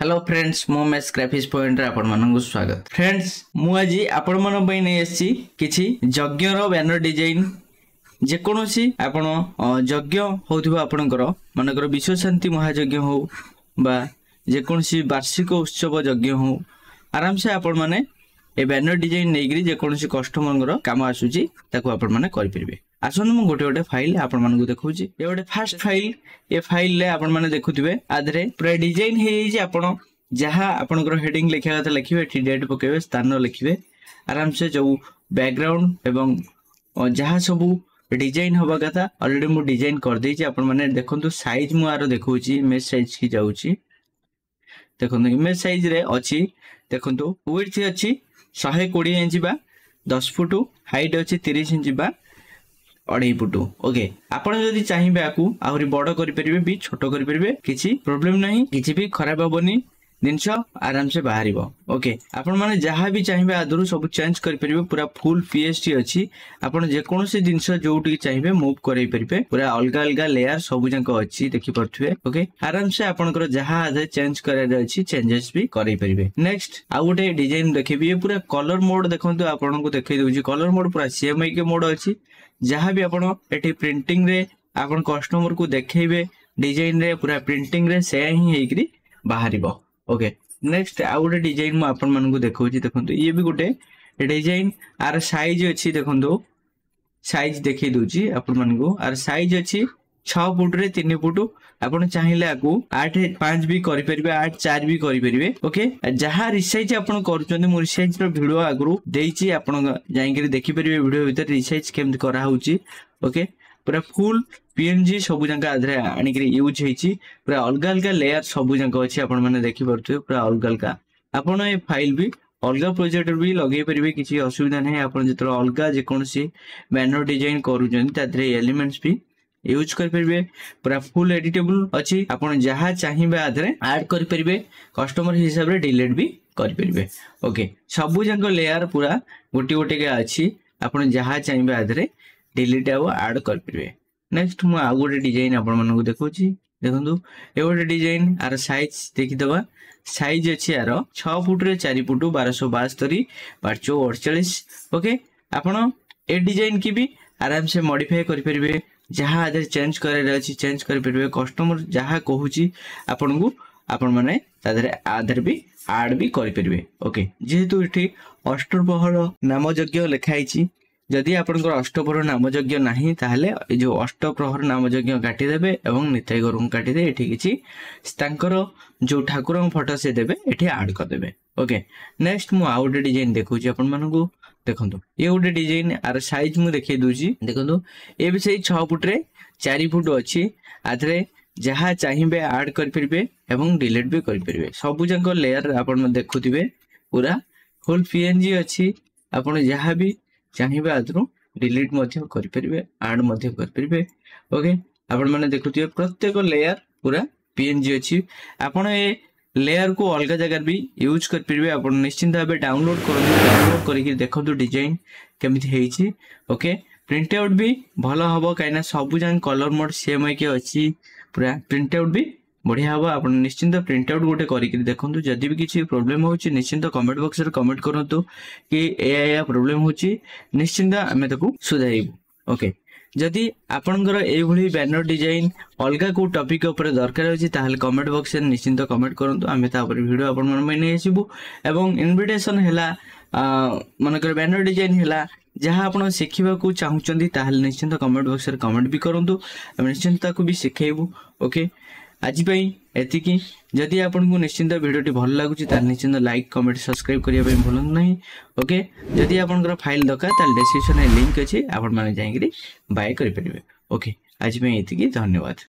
Hello friends मो mess graphics point रे आपण मानक स्वागत। फ्रेंड्स मु आज आपण मन पई नै आछि किछि यज्ञ रो बैनर डिजाइन जे कोनोसी आपण यज्ञ होथिबो आपणकर मानकर विश्व शांति महायज्ञ हो बा जे कोनोसी वार्षिक उत्सव यज्ञ हो आराम से आपण माने ए बैनर डिजाइन नै जे कोनोसी कस्टमर काम आसुची ताको आपण माने करि परिबे। आसन मु गोटे गोटे फाइल आपण मानकु देखौची। ए गोटे फर्स्ट फाइल ए फाइल ले आपण माने देखुथिबे आदरे पूरा डिजाइन हे जे आपण जहा आपनकर हेडिंग लिखा कथा लिखिबे एठी डेट पकेबे स्थान लिखिबे आराम से जो बैकग्राउंड एवं जहा सब डिजाइन होबा कथा ऑलरेडी मु डिजाइन कर देछि। आपण माने देखंतु साइज मु आरो देखौची इमेज साइज की जाउची। देखंतु इमेज साइज रे अछि देखंतु विड्थ अछि 120 इंच बा 10 फुट हाइट अछि 30 इंच बा 2.5 फुट। ओके आपण जदी चाहिबे आकू आहुरी बड़ करि परिबे भी छोट करि परिबे किछि प्रॉब्लम नाही किछि भी खराब होबनी जिनस आराम से बाहर। ओके आपण माने जहाँ भी चाहिए आदरू सब चेंज कर परिबे पूरा फुल पीएसटी अछि। आपण जे कोनोसी जिंस जोटी चाहिए मूव करै परिबे पूरा अलग अलग लेयर सब जंक अछि देखि परथुवे। ओके आराम से आपनकर जहाँ आदे चेंज करे अछि चेंजेस भी करै परिबे। नेक्स्ट आ गोटे डिजाइन देखिबे पूरा कलर मोड देखंतु आपन को देखै दोछि कलर मोड पूरा सीएमआई के मोड अछि। जहाँ भी आपण एठी प्रिंटिंग रे आपण कस्टमर को देखैबे डिजाइन रे पूरा प्रिंटिंग रे से ही हेकरी बाहरिबो। ओके नेक्स्ट आ गोटे डिजाइन मु आपण मानकु देखौची। देखंतु ये भी गोटे डिजाइन आर साइज अछि देखंतु साइज देखै दोची आपण मानकु आर साइज अछि 6 फुट रे 3 फुट। आपण चाहिले आकू 8.5 भी करि परिबे 8.4 भी करि परिबे। ओके जहां रिसाइज आपण करूचंदी मु रिसाइज रो वीडियो आगरु देइची आपण जाई के देखि परिबे वीडियो भीतर रिसाइज केमति करा होउची। ओके पूरा फुल पीएनजी सब जंका आधरे आनी के यूज हेची पूरा अलग अलग लेयर सब जंका अछि आपण माने देखि परथु पूरा अलग अलग। आपण ए फाइल भी अलग प्रोजेक्ट भी लगे परिबे किछि असुविधा नै। आपण जतर अलग जे कोनसी बैनर डिजाइन करूचंदी तादरे एलिमेंट्स भी यूज कर परिबे पूरा फुल एडिटेबल अछि। आपण जहां चाहिबे आधरे ऐड कर परिबे कस्टमर हिसाब रे डिलीट भी कर परिबे। ओके सब जंका लेयर पूरा गोटी गोटी के अछि आपण जहां चाहिबे आधरे डिलीट आ ऐड कर परिबे। नेक्स्ट मु आ गोटे डिजाइन आपण मन को देखौची। देखंतु ए गोटे डिजाइन आर साइज देखि दबा साइज अछि आरो 6 फुट रे 4 फुट 1272 548। ओके आपण ए डिजाइन की भी आराम से मॉडिफाई कर परिबे जहां आदर चेंज करे अछि चेंज कर परिबे कस्टमर जहां कहूची आपण को आपण माने तादरे आदर भी ऐड भी कर परिबे। ओके जेहेतु इठी अष्टप्रहर नाम यज्ञ लिखाइची जदि आपनकर अष्टप्रहर नाम यज्ञ नाही ताहले ए जो अष्टप्रहर नाम यज्ञ काटी देबे एवं निताई गरु काटी दे एठी किछि तांकर जो ठाकुर फोटो से देबे एठी ऐड कर देबे। ओके नेक्स्ट मु आउट डिजाइन देखौची आपन मानकु। देखंतु ये गोटे डिजाइन आर साइज मु देखै दोची। देखंतु ए भी सही 6 फुट रे 4 फुट अछि आथरे जहां चाहिबे ऐड कर परिबे एवं डिलीट भी कर परिबे। सब जंक लेयर आपन देखुथिबे पूरा फुल पीएनजी अछि आपन जहां भी चाहिबे आदरो डिलीट मध्य कर परिबे ऐड मध्य कर परिबे। ओके आपण माने देखुथिबे प्रत्येक लेयर पूरा पीएनजी अछि। आपण ए लेयर को अलग जगह भी यूज कर परिबे। आपण निश्चित भाबे डाउनलोड करनु डाउनलोड करिकि देखंतु डिजाइन केमिति हेइछि। ओके प्रिंट आउट भी भलो हबो काइना सब जंग कलर मोड सीएमआई के अछि पूरा प्रिंट आउट भी बढ़िया हबो। आपण निश्चित प्रिंट आउट गोटे करिकि देखंतु जदि भी किछि प्रॉब्लम होछि निश्चित कमेंट बॉक्स रे कमेंट करंतु कि एया प्रॉब्लम होछि निश्चित आमे ताकू सुधारिबु। ओके जदि आपनकर एई भली बैनर डिजाइन अलगा को टॉपिक ऊपर दरकार होछि ताहले कमेंट बॉक्स रे निश्चित कमेंट करंतु आमे ता ऊपर वीडियो आपन मन में नै आसीबु। एवं इनविटेशन हैला मनकर बैनर डिजाइन हैला जहां आपण सिखिबा को चाहुचंदी ताहले निश्चित कमेंट बॉक्स रे कमेंट भी करंतु आमे निश्चित ताकू भी सिखेइबु। ओके आज पई एतिकी जदि आपन को निश्चित वीडियो भल लागुची तार निश्चित लाइक कमेंट सब्सक्राइब करिया पे भूलंतु नहीं। ओके जदि आपनकर फाइल दरकार ताल डिस्क्रिप्शन में लिंक अछि आपण माने जाई के बाय करि परिबे। ओके आज पई एतिकी धन्यवाद।